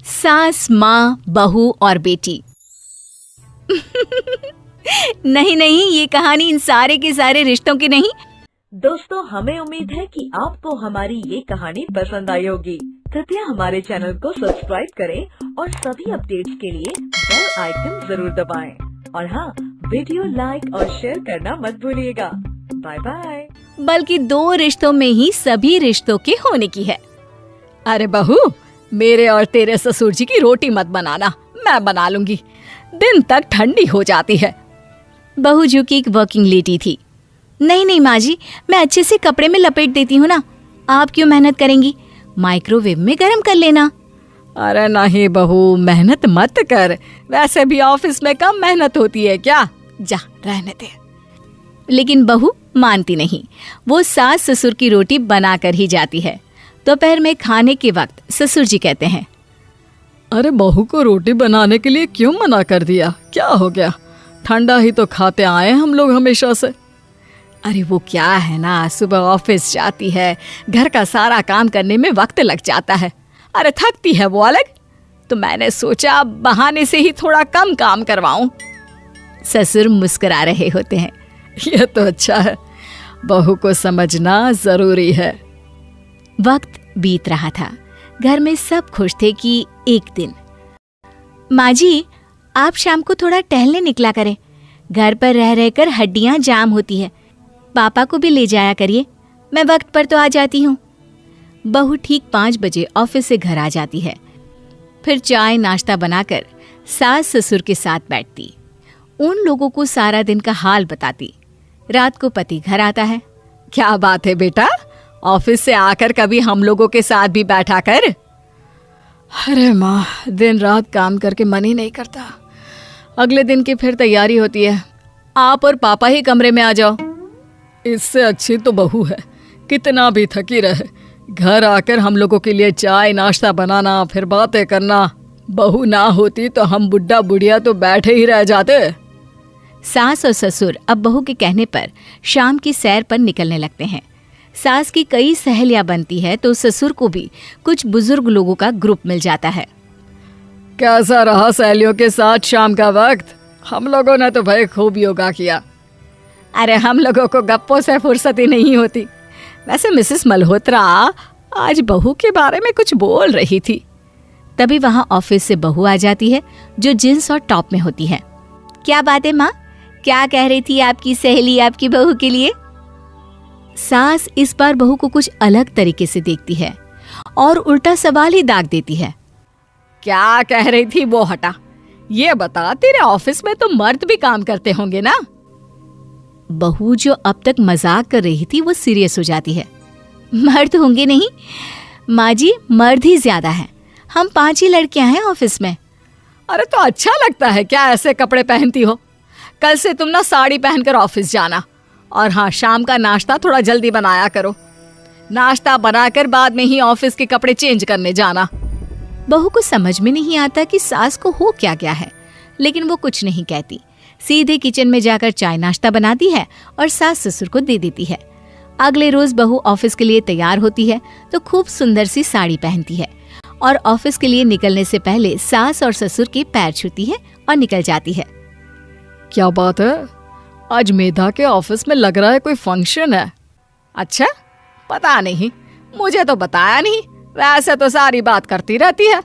सास, माँ, बहू और बेटी। नहीं नहीं, ये कहानी इन सारे के सारे रिश्तों की नहीं। दोस्तों, हमें उम्मीद है कि आपको हमारी ये कहानी पसंद आई होगी। कृपया हमारे चैनल को सब्सक्राइब करें और सभी अपडेट्स के लिए बेल आइकन जरूर दबाएं। और हाँ, वीडियो लाइक और शेयर करना मत भूलिएगा। Bye bye. बल्कि 2 रिश्तों में ही सभी रिश्तों के होने की है। अरे बहू, मेरे और तेरे ससुर जी की रोटी मत बनाना, मैं बना लूंगी, दिन तक ठंडी हो जाती है। बहू जो की एक वर्किंग लेडी थी। नहीं नहीं माँ जी, मैं अच्छे से कपड़े में लपेट देती हूँ ना, आप क्यों मेहनत करेंगी, माइक्रोवेव में गर्म कर लेना। अरे नहीं बहू, मेहनत मत कर, वैसे भी ऑफिस में कम मेहनत होती है क्या, जा रहने दे। लेकिन बहू मानती नहीं, वो सास ससुर की रोटी बना कर ही जाती है। दोपहर में खाने के वक्त ससुर जी कहते हैं, अरे बहू को रोटी बनाने के लिए क्यों मना कर दिया, क्या हो गया, ठंडा ही तो खाते आए हम लोग हमेशा से। अरे वो क्या है ना, सुबह ऑफिस जाती है, घर का सारा काम करने में वक्त लग जाता है, अरे थकती है वो अलग, तो मैंने सोचा बहाने से ही थोड़ा कम काम करवाऊं। ससुर मुस्कुरा रहे होते हैं। ये तो अच्छा है, बहू को समझना जरूरी है। वक्त बीत रहा था, घर में सब खुश थे कि एक दिन, माँ जी आप शाम को थोड़ा टहलने निकला करें, घर पर रह रहकर हड्डियां जाम होती है, पापा को भी ले जाया करिए, मैं वक्त पर तो आ जाती हूँ। बहू ठीक 5 बजे ऑफिस से घर आ जाती है। फिर चाय नाश्ता बनाकर सास ससुर के साथ बैठती, उन लोगों को सारा दिन का हाल बताती। रात को पति घर आता है। क्या बात है बेटा, ऑफिस से आकर कभी हम लोगों के साथ भी बैठा कर। अरे माँ, दिन रात काम करके मन ही नहीं करता, अगले दिन की फिर तैयारी होती है, आप और पापा ही कमरे में आ जाओ। इससे अच्छी तो बहू है, कितना भी थकी रहे, घर आकर हम लोगों के लिए चाय नाश्ता बनाना, फिर बातें करना। बहू ना होती तो हम बुढ़ा बुढ़िया तो बैठे ही रह जाते। सास और ससुर अब बहू के कहने पर शाम की सैर पर निकलने लगते हैं। सास की कई सहेलियां बनती है तो ससुर को भी कुछ बुजुर्ग लोगों का ग्रुप मिल जाता है। कैसा रहा सहेलियों के साथ शाम का वक्त? हम लोगों ने तो भाई खूब योगा किया। अरे हम लोगों को गप्पों से फुर्सत ही नहीं होती। वैसे मिसेस मल्होत्रा आज बहू के बारे में कुछ बोल रही थी। तभी वहां ऑफिस से बहू आ जाती है जो जींस और टॉप में होती है। क्या बात है माँ, क्या कह रही थी आपकी सहेली आपकी बहू के लिए? सास इस बार बहू को कुछ अलग तरीके से देखती है और उल्टा सवाल ही दाग देती है। क्या कह रही थी वो हटा, ये बता, तेरे ऑफिस में तो मर्द भी काम करते होंगे ना? बहू जो अब तक मजाक कर रही थी वो सीरियस हो जाती है। मर्द होंगे नहीं माँ जी, मर्द ही ज्यादा है, हम 5 ही लड़कियां हैं ऑफिस में। अरे तो अच्छा लगता है क्या ऐसे कपड़े पहनती हो? कल से तुम ना साड़ी पहनकर ऑफिस जाना, और हाँ, शाम का नाश्ता थोड़ा जल्दी बनाया करो, नाश्ता बनाकर बाद में ही ऑफिस के कपड़े चेंज करने जाना। बहू को समझ में नहीं आता कि सास को हो क्या गया है, लेकिन वो कुछ नहीं कहती, सीधे किचन में जाकर चाय नाश्ता बनाती है और सास ससुर को दे देती है। अगले रोज बहू ऑफिस के लिए तैयार होती है तो खूब सुंदर सी साड़ी पहनती है और ऑफिस के लिए निकलने से पहले सास और ससुर के पैर छूती है और निकल जाती है। क्या बात है, आज मेधा के ऑफिस में लग रहा है कोई फंक्शन है। अच्छा, पता नहीं, मुझे तो बताया नहीं, वैसे तो सारी बात करती रहती है।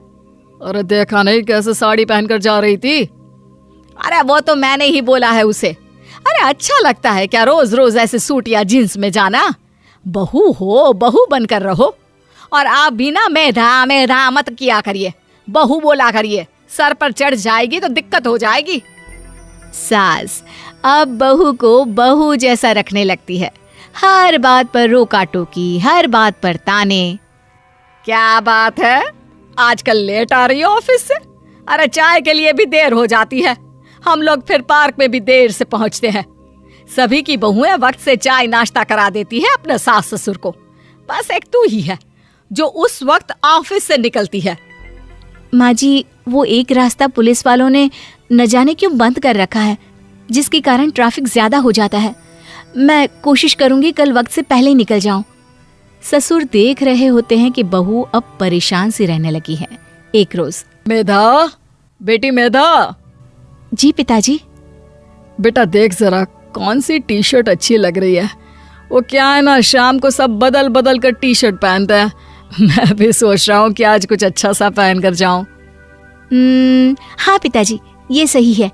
अरे देखा नहीं कैसे साड़ी पहनकर जा रही थी? अरे वो तो मैंने ही बोला है उसे। अरे अच्छा लगता है क्या रोज रोज ऐसे सूट या जींस में जाना? बहू हो, बहू बनकर रहो, और आप भी ना मेधा मेधा मत किया करिए, बहू बोला करिए, सर पर चढ़ जाएगी तो दिक्कत हो जाएगी। सास अब बहू को बहू जैसा रखने लगती है, हर बात पर रोका टोकी, हर बात पर ताने। क्या बात है, आजकल लेट आ रही हो ऑफिस से? अरे चाय के लिए भी देर हो जाती है, हम लोग फिर पार्क में भी देर से पहुंचते हैं। सभी की बहुएं वक्त से चाय नाश्ता करा देती है अपने सास ससुर को, बस एक तू ही है जो उस वक्त ऑफिस से निकलती है। माँ जी, वो एक रास्ता पुलिस वालों ने न जाने क्यों बंद कर रखा है, जिसके कारण ट्रैफिक ज्यादा हो जाता है। मैं कोशिश करूंगी कल वक्त से पहले ही निकल जाऊं। ससुर देख रहे होते हैं कि बहू अब परेशान सी रहने लगी है, एक रोज। मेधा, बेटी मेधा, जी पिताजी। बेटा देख जरा कौन सी टी शर्ट अच्छी लग रही है। वो क्या है ना, शाम को सब बदल बदल कर टी शर्ट पहनते हैं। मैं भी सोच रहा हूँ कि आज कुछ अच्छा सा पहन कर जाऊं। हाँ पिताजी, ये सही है।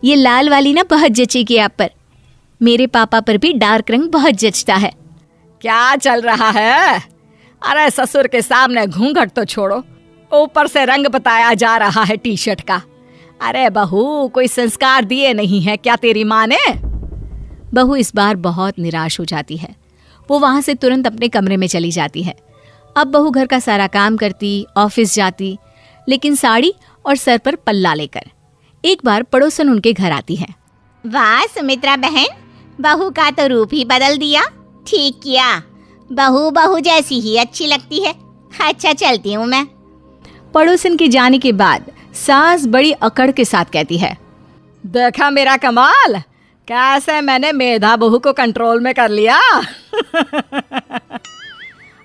ये लाल वाली ना बहुत जचेगी आप पर। मेरे पापा पर भी डार्क रंग बहुत जचता है। क्या चल रहा है? अरे ससुर के सामने घूंघट तो छोड़ो, ऊपर से रंग बताया जा रहा है टी शर्ट का। अरे बहू, कोई संस्कार दिए नहीं है क्या तेरी माँ ने? बहू इस बार बहुत निराश हो जाती है। वो वहां से तुरंत अपने कमरे में चली जाती है। अब बहू घर का सारा काम करती, ऑफिस जाती, लेकिन साड़ी और सर पर पल्ला लेकर। एक बार पड़ोसन उनके घर आती है। वाह सुमित्रा बहन, बहू का तो रूप ही बदल दिया। ठीक किया, बहू बहू जैसी ही अच्छी लगती है। अच्छा चलती हूँ मैं। पड़ोसन के जाने के बाद सास बड़ी अकड़ के साथ कहती है, देखा मेरा कमाल, कैसे मैंने मेधा बहू को कंट्रोल में कर लिया।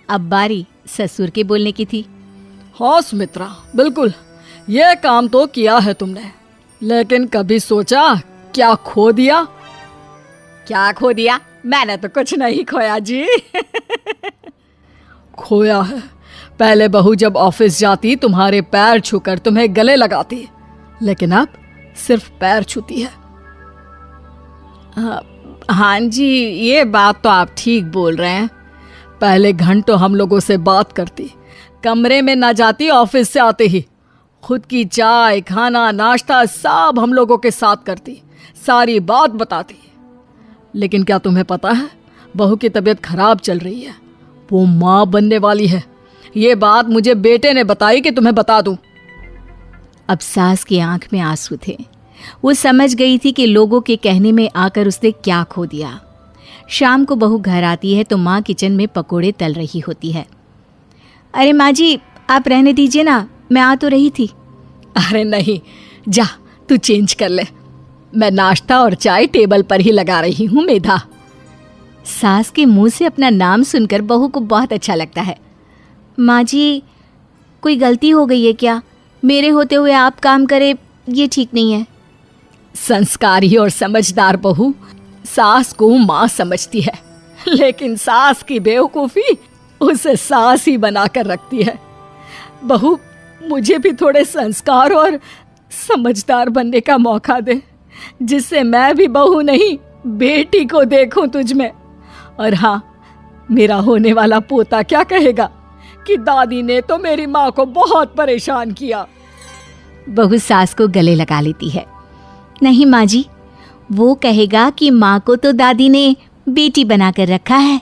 अब बारी ससुर के बोलने की थी। हाँ सुमित्रा, बिल्कुल ये काम तो किया है तुमने, लेकिन कभी सोचा क्या खो दिया? क्या खो दिया? मैंने तो कुछ नहीं खोया जी। खोया है, पहले बहू जब ऑफिस जाती तुम्हारे पैर छूकर तुम्हें गले लगाती, लेकिन अब सिर्फ पैर छूती है। हाँ जी, ये बात तो आप ठीक बोल रहे हैं। पहले घंटों हम लोगों से बात करती, कमरे में ना जाती, ऑफिस से आते ही खुद की चाय, खाना, नाश्ता सब हम लोगों के साथ करती, सारी बात बताती। लेकिन क्या तुम्हें पता है, बहू की तबीयत खराब चल रही है, वो माँ बनने वाली है। ये बात मुझे बेटे ने बताई कि तुम्हें बता दूं। अब सास की आंख में आंसू थे। वो समझ गई थी कि लोगों के कहने में आकर उसने क्या खो दिया। शाम को बहू घर आती है तो माँ किचन में पकोड़े तल रही होती है। अरे माँ जी, आप रहने दीजिए ना, मैं आ तो रही थी। अरे नहीं, जा तू चेंज कर ले, मैं नाश्ता और चाय टेबल पर ही लगा रही हूँ मेधा। सास के मुंह से अपना नाम सुनकर बहू को बहुत अच्छा लगता है। माँ जी, कोई गलती हो गई है क्या? मेरे होते हुए आप काम करें, ये ठीक नहीं है। संस्कारी और समझदार बहू सास को माँ समझती है, लेकिन सास की बेवकूफ़ी उसे सास ही बनाकर रखती है। बहू, मुझे भी थोड़े संस्कार और समझदार बनने का मौका दे, जिससे मैं भी बहू नहीं बेटी को देखूं तुझ में। और हाँ, मेरा होने वाला पोता क्या कहेगा कि दादी ने तो मेरी माँ को बहुत परेशान किया। बहू सास को गले लगा लेती है। नहीं माँ जी, वो कहेगा कि माँ को तो दादी ने बेटी बनाकर रखा है।